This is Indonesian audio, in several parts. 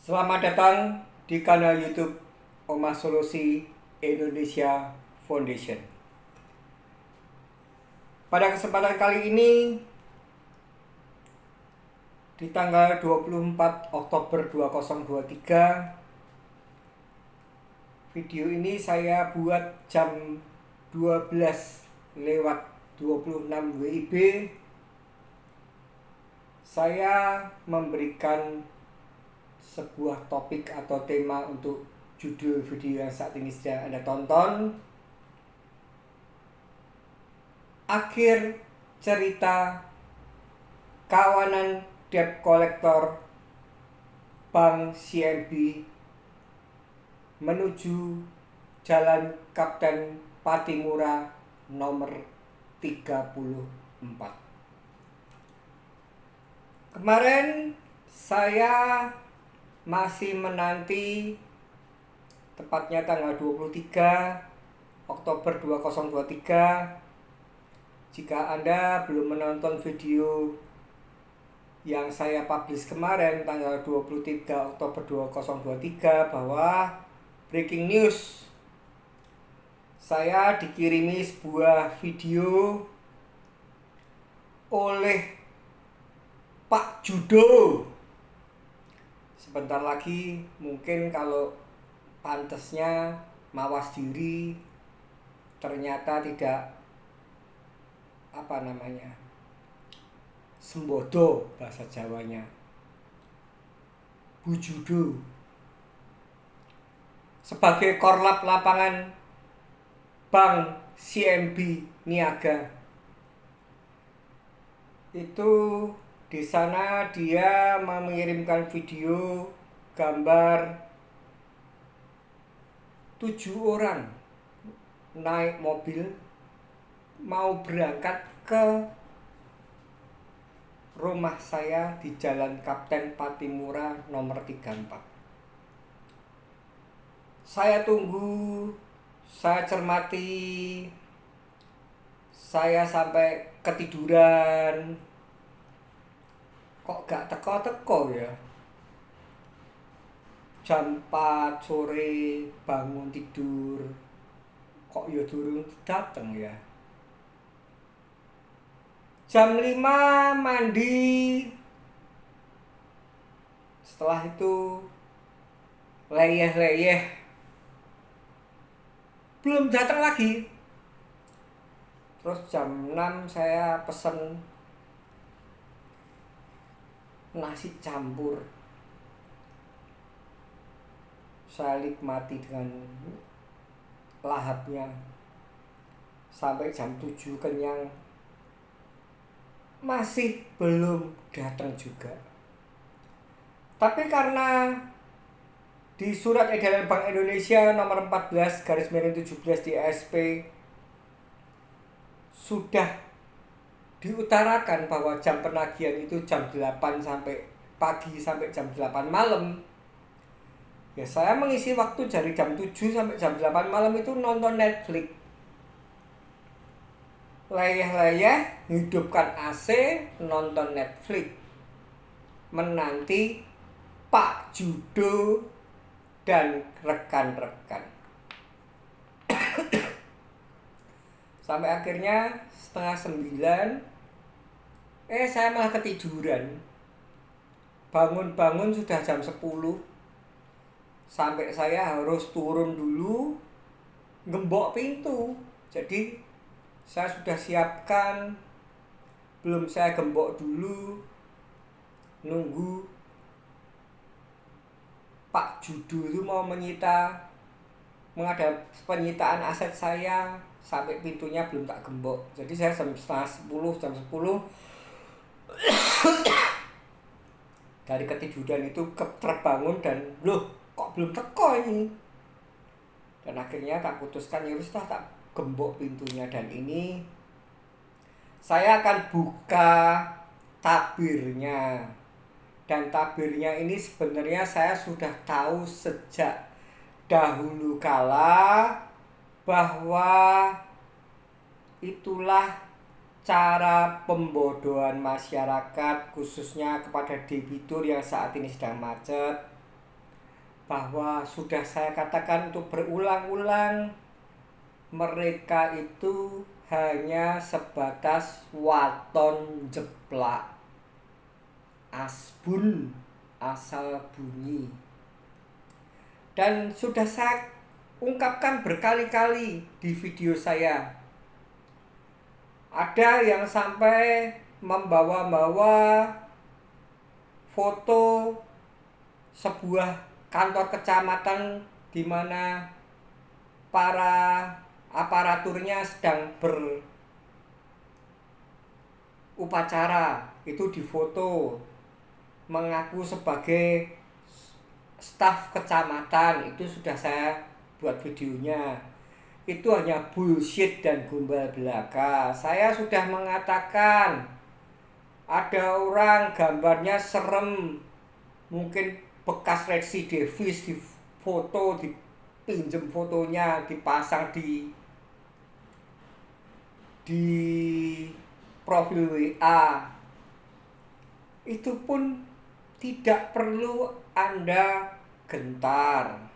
Selamat datang di kanal YouTube Omah Solusi Indonesia Foundation. Pada kesempatan kali ini di tanggal 24 Oktober 2023, video ini saya buat jam 12:26 WIB. Saya memberikan sebuah topik atau tema untuk judul video yang saat ini sedang Anda tonton. Akhir cerita kawanan debt collector Bank CMB menuju Jalan Kapten Patimura nomor 34. Kemarin saya masih menanti, tepatnya tanggal 23 Oktober 2023. Jika Anda belum menonton video yang saya publish kemarin tanggal 23 Oktober 2023 bahwa breaking news, saya dikirimi sebuah video oleh Pak Judo. Sebentar lagi mungkin kalau pantesnya mawas diri, ternyata tidak sembodo bahasa Jawanya, Bu Judo sebagai korlap lapangan Bank CMB Niaga. Itu di sana dia mengirimkan video gambar 7 orang naik mobil mau berangkat ke rumah saya di Jalan Kapten Patimura nomor 34. Saya tunggu, saya cermati, saya sampai ketiduran. Kok gak teko-teko ya? Jam 4 sore bangun tidur, kok ya durung dateng ya? Jam 5 mandi. Setelah itu leyeh-leyeh, belum datang lagi. Terus jam 6 saya pesen nasi campur. Saya nikmati dengan lahapnya sampai jam 7 kenyang. Masih belum datang juga. Tapi karena di surat edaran Bank Indonesia nomor 14/17 di SP sudah diutarakan bahwa jam penagihan itu jam 8 sampai pagi sampai jam 8 malam. Ya saya mengisi waktu dari jam 7 sampai jam 8 malam itu nonton Netflix. Leyeh-leyeh, hidupkan AC, nonton Netflix, menanti Pak Judo dan rekan-rekan. Sampai akhirnya setengah 9, saya malah ketiduran. Bangun-bangun sudah jam 10. Sampai saya harus turun dulu, gembok pintu. Jadi saya sudah siapkan, belum saya gembok dulu, nunggu Pak Judo itu mau mengada penyitaan aset saya, sampai pintunya belum tak gembok. Jadi saya jam 10 dari ketiduran itu terbangun dan loh, kok belum teko ini. Dan akhirnya tak putuskan, ya wis tak gembok pintunya. Dan ini saya akan buka tabirnya. Dan tabirnya ini sebenarnya saya sudah tahu sejak dahulu kala bahwa itulah cara pembodohan masyarakat, khususnya kepada debitur yang saat ini sedang macet. bahwa sudah saya katakan untuk berulang-ulang, mereka itu hanya sebatas waton jeplak, asbun, asal bunyi. Dan sudah saya ungkapkan berkali-kali di video saya. Ada yang sampai membawa-bawa foto sebuah kantor kecamatan di mana para aparaturnya sedang berupacara, itu difoto mengaku sebagai staf kecamatan. Itu sudah saya buat videonya. Itu hanya bullshit dan gombal belaka. Saya sudah mengatakan ada orang gambarnya serem, mungkin bekas Rexy Davis, di foto, dipinjem fotonya, dipasang di profil WA. Itu pun tidak perlu Anda gentar.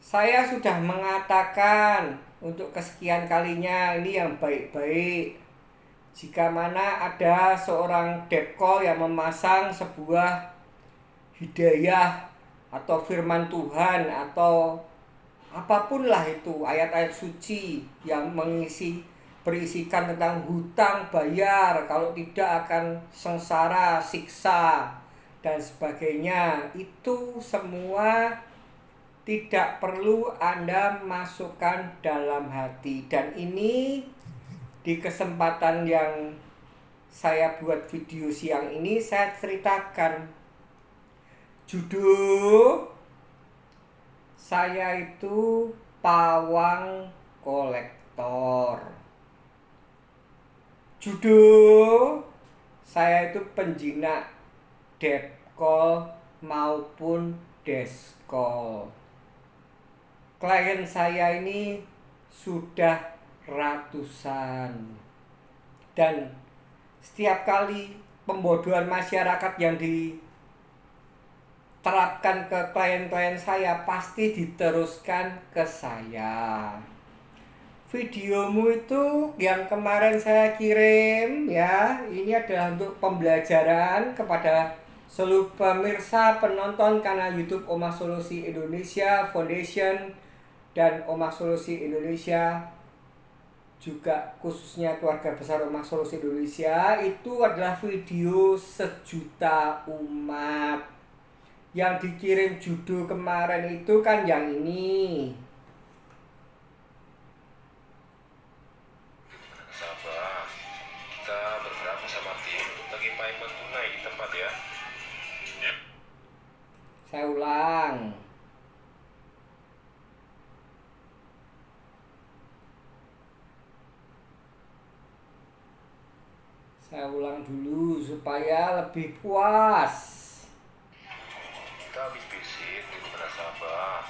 Saya sudah mengatakan untuk kesekian kalinya, ini yang baik-baik. Jika mana ada seorang depkol yang memasang sebuah hidayah atau firman Tuhan atau apapun lah itu, ayat-ayat suci yang berisikan tentang hutang bayar, kalau tidak akan sengsara, siksa, dan sebagainya, itu semua tidak perlu Anda masukkan dalam hati. Dan ini di kesempatan yang saya buat video siang ini, saya ceritakan judul saya itu pawang kolektor. Judul saya itu penjinak depkol maupun deskol. Klien saya ini sudah ratusan. Dan setiap kali pembodohan masyarakat yang diterapkan ke klien-klien saya pasti diteruskan ke saya. Videomu itu yang kemarin saya kirim ya, ini adalah untuk pembelajaran kepada seluruh pemirsa penonton kanal YouTube Omah Solusi Indonesia Foundation dan Omah Solusi Indonesia, juga khususnya keluarga besar Omah Solusi Indonesia. Itu adalah video 1.000.000 umat. Yang dikirim judul kemarin itu kan yang ini. Sabar, kita bergerak bersama tim untuk bagi payment tunai di tempat ya. Saya ulang. Saya ulang dulu supaya lebih puas. Kita habis visit di Rumah Nasabah.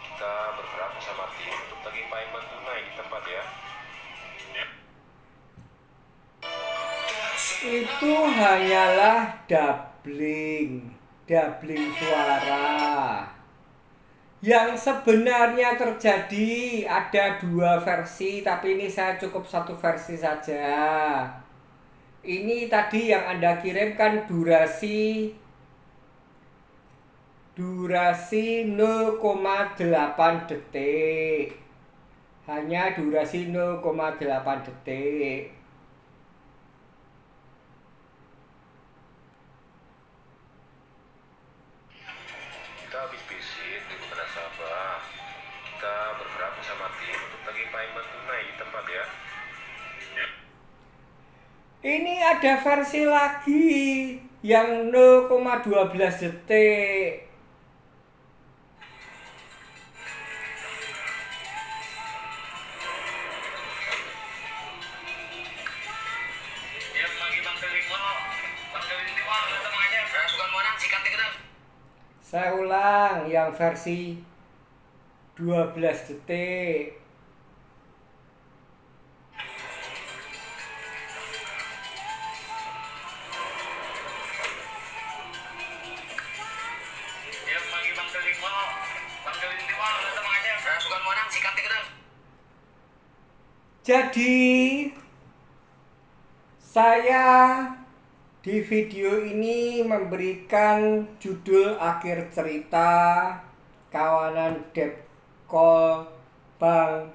Kita bergerak bersama tim untuk bagi payment tunai di tempat ya. Itu hanyalah doubling suara. Yang sebenarnya terjadi ada 2 versi, tapi ini saya cukup 1 versi saja. Ini tadi yang Anda kirim kan durasi 0,8 detik. Hanya durasi 0,8 detik. Kita habis visit di Rumah Nasabah. Kita bergerak bersama tim untuk bagi payment tunai di tempat ya. Ini ada versi lagi yang 0,12 detik. Saya ulang, yang versi 12 detik. Jadi saya di video ini memberikan judul akhir cerita kawanan Depkol Bank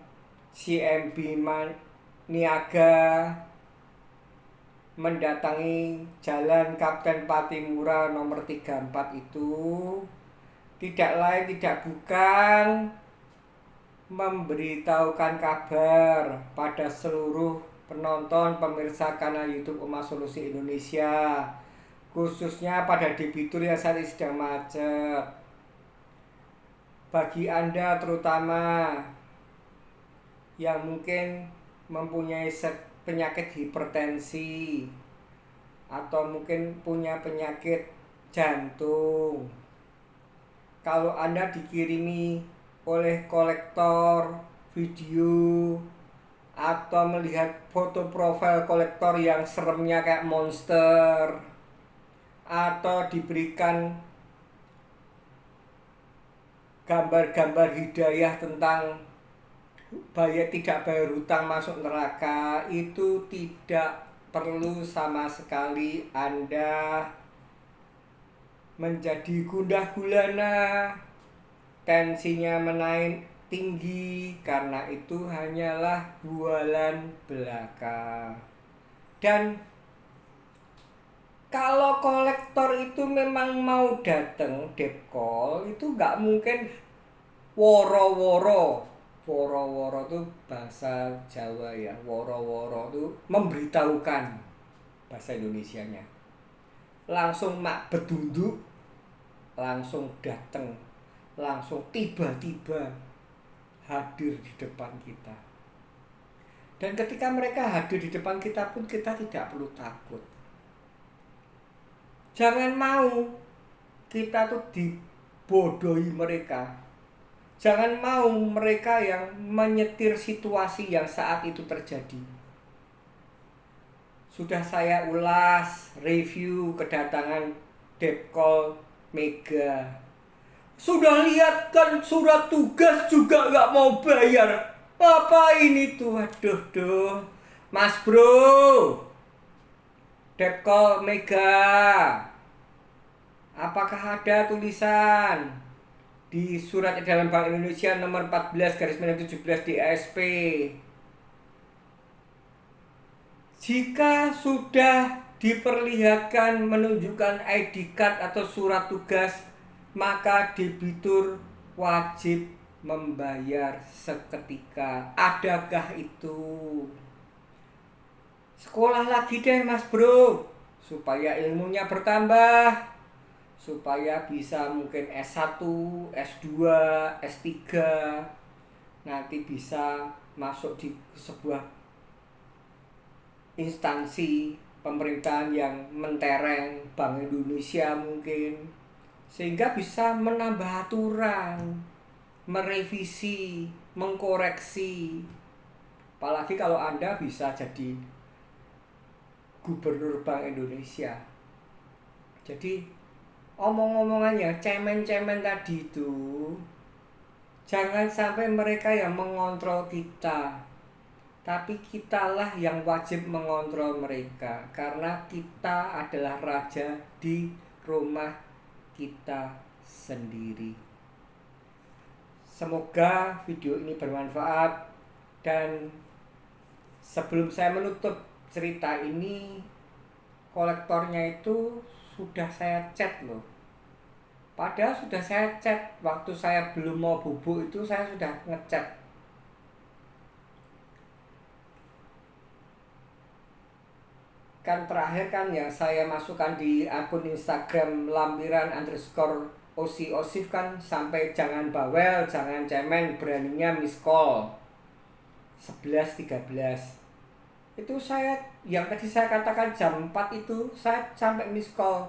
CMB Niaga mendatangi Jalan Kapten Patimura nomor 34 itu tidak lain tidak bukan memberitahukan kabar pada seluruh penonton pemirsa kanal YouTube Oma Solusi Indonesia, khususnya pada debitur yang saat ini sedang macet. Bagi Anda terutama yang mungkin mempunyai penyakit hipertensi atau mungkin punya penyakit jantung, kalau Anda dikirimi oleh kolektor video atau melihat foto profil kolektor yang seremnya kayak monster, atau diberikan gambar-gambar hidayah tentang tidak bayar hutang masuk neraka, itu tidak perlu sama sekali Anda menjadi gundah gulana, tensinya menaik tinggi, karena itu hanyalah bualan belaka. Dan kalau kolektor itu memang mau datang Depkol, itu nggak mungkin woro-woro. Woro-woro itu bahasa Jawa ya. Woro-woro itu memberitahukan bahasa Indonesianya. Langsung mak bedunduk, langsung datang, langsung tiba-tiba hadir di depan kita. Dan ketika mereka hadir di depan kita pun kita tidak perlu takut. Jangan mau kita tuh dibodohi mereka. Jangan mau mereka yang menyetir situasi yang saat itu terjadi. Sudah saya ulas review kedatangan Depkol Mega. Sudah lihat kan surat tugas juga nggak mau bayar. Apa ini tuh? Aduh, Mas Bro, Depkol Mega, apakah ada tulisan di surat edaran Bank Indonesia nomor 14/17 DASP? Jika sudah diperlihatkan menunjukkan ID card atau surat tugas, maka debitur wajib membayar seketika. Adakah itu? Sekolah lagi deh Mas Bro, supaya ilmunya bertambah, supaya bisa mungkin S1, S2, S3, nanti bisa masuk di sebuah instansi pemerintahan yang mentereng, Bank Indonesia mungkin, sehingga bisa menambah aturan, merevisi, mengkoreksi. Apalagi kalau Anda bisa jadi Gubernur Bank Indonesia. Jadi omong-omongannya cemen-cemen tadi itu, jangan sampai mereka yang mengontrol kita, tapi kitalah yang wajib mengontrol mereka, karena kita adalah raja di rumah kita sendiri. Semoga video ini bermanfaat, dan sebelum saya menutup cerita ini, kolektornya itu sudah saya chat loh. Padahal sudah saya chat waktu saya belum mau bubuk itu, saya sudah ngechat. Kan terakhir kan yang saya masukkan di akun Instagram lampiran_osif kan sampai jangan bawel, jangan cemen, beraninya miss call 11.13. Itu saya, yang tadi saya katakan jam 4 itu saya sampai miss call.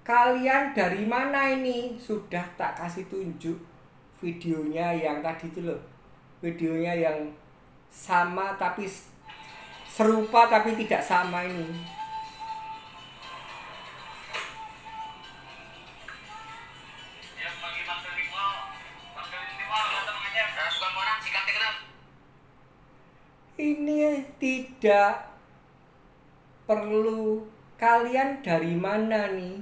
Kalian dari mana ini? Sudah tak kasih tunjuk videonya yang tadi itu loh. Videonya yang sama tapi serupa tapi tidak sama ini. Ini tidak perlu kalian dari mana nih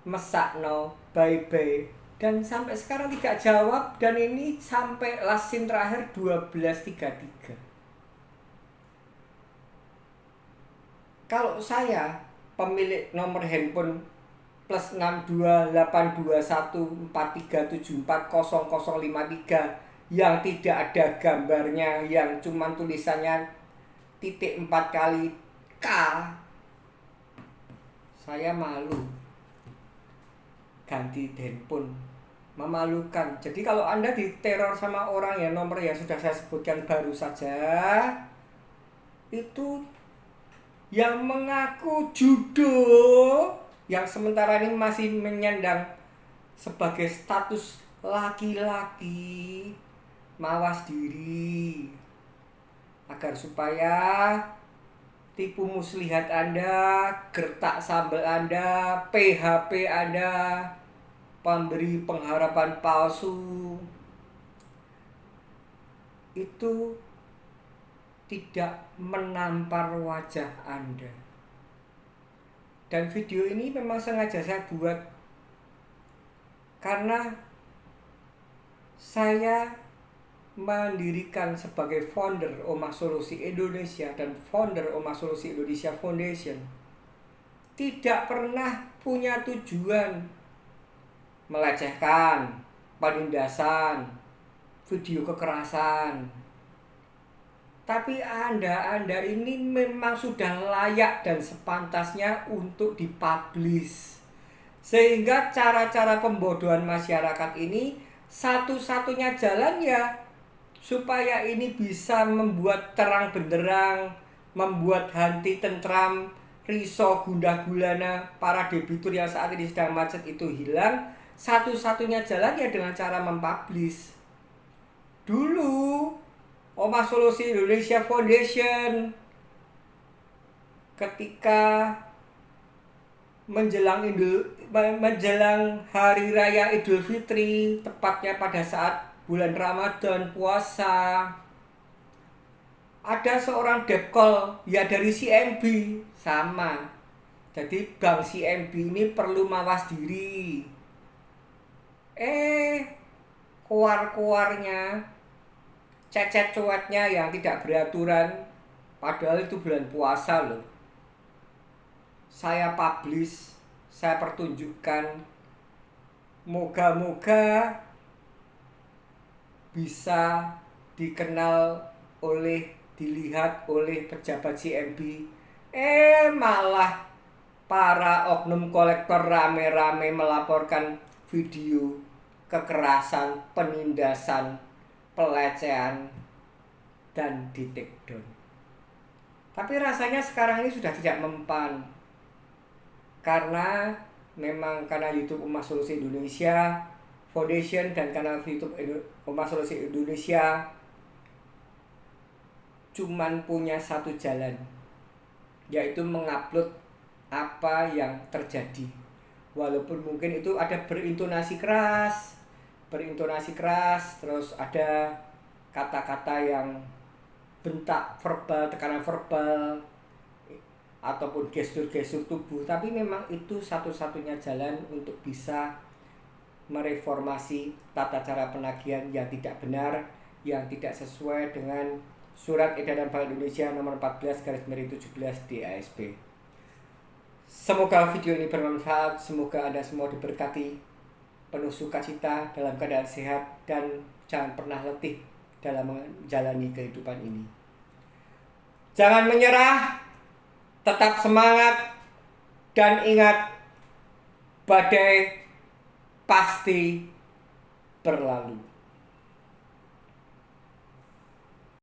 mesakno bye-bye, dan sampai sekarang tidak jawab, dan ini sampai last scene terakhir 12.33. Kalau saya pemilik nomor handphone plus 62821437400053 yang tidak ada gambarnya, yang cuman tulisannya titik 4 kali K, saya malu ganti handphone, memalukan. Jadi kalau Anda diteror sama orang yang nomor yang sudah saya sebutkan baru saja, itu yang mengaku judo, yang sementara ini masih menyandang sebagai status laki-laki, mawas diri agar supaya tipu muslihat Anda, gertak sambal Anda, PHP Anda, pemberi pengharapan palsu, itu tidak menampar wajah Anda. Dan video ini memang sengaja saya buat karena saya mendirikan sebagai founder Omah Solusi Indonesia dan founder Omah Solusi Indonesia Foundation, tidak pernah punya tujuan melecehkan, penindasan, video kekerasan. Tapi Anda ini memang sudah layak dan sepantasnya untuk dipublish. Sehingga cara-cara pembodohan masyarakat ini satu-satunya jalan ya supaya ini bisa membuat terang benderang, membuat henti tentram, riso gundah gulana para debitur yang saat ini sedang macet itu hilang. Satu-satunya jalan ya dengan cara mempublish. Dulu Omah Solusi Indonesia Foundation ketika menjelang Hari Raya Idul Fitri, tepatnya pada saat bulan Ramadan puasa, ada seorang debt call ya dari CMB sama. Jadi bank CMB ini perlu mawas diri. Keluar-keluarnya cecet cuetnya yang tidak beraturan, padahal itu bulan puasa loh. Saya publish, saya pertunjukkan, moga-moga bisa dikenal dilihat oleh pejabat CMB. Malah para oknum kolektor rame-rame melaporkan video kekerasan, penindasan, pelecehan, dan di take down. Tapi rasanya sekarang ini sudah tidak mempan, karena memang karena YouTube Omah Solusi Indonesia Foundation dan kanal YouTube Omah Solusi Indonesia cuman punya satu jalan, yaitu mengupload apa yang terjadi. Walaupun mungkin itu ada berintonasi keras, terus ada kata-kata yang bentak verbal, tekanan verbal, ataupun gestur-gestur tubuh. Tapi memang itu satu-satunya jalan untuk bisa mereformasi tata cara penagihan yang tidak benar, yang tidak sesuai dengan Surat Edaran Bank Indonesia nomor 14/17 DASB. Semoga video ini bermanfaat, semoga Anda semua diberkati, penuh sukacita, dalam keadaan sehat, dan jangan pernah letih dalam menjalani kehidupan ini. Jangan menyerah, tetap semangat, dan ingat, badai pasti berlalu.